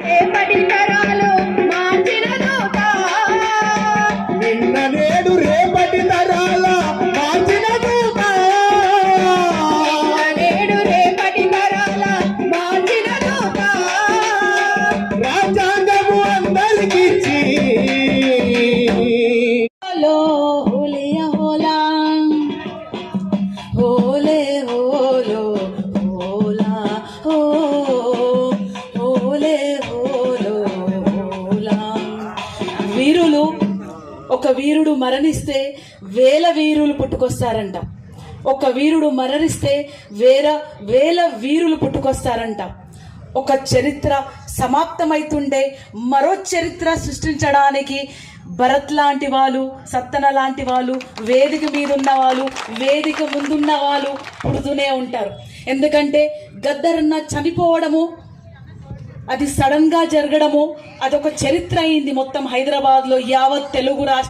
రేపటి తరాలు మార్చిన దూత నిన్న నేడు రేపటి తరాల మార్చిన దూత నేడు రేపటి తరాల మార్చిన దూత రాజ్యాంగము అందరికిచ్చి హోలో హోలియా హోలా హోలే హోలో హోలా హో హోలే హోలో హోలా. వీరులు ఒక వీరుడు మరణిస్తే వేల వీరులు పుట్టుకొస్తారంట. ఒక వీరుడు మరణిస్తే వేల వీరులు పుట్టుకొస్తారంట. ఒక చరిత్ర సమాప్తమైతుండే మరో చరిత్ర సృష్టించడానికి భరత్ లాంటి వాళ్ళు, సత్తన లాంటి వాళ్ళు, వేదిక మీద ఉన్న వాళ్ళు, వేదిక ముందున్న వాళ్ళు పుడుతూనే ఉంటారు. ఎందుకంటే గద్దరన్న చనిపోవడము అది సడన్ గా జరగడము అదొక చరిత్ర అయింది మొత్తం హైదరాబాద్ లో, యావత్ తెలుగు రాష్ట్ర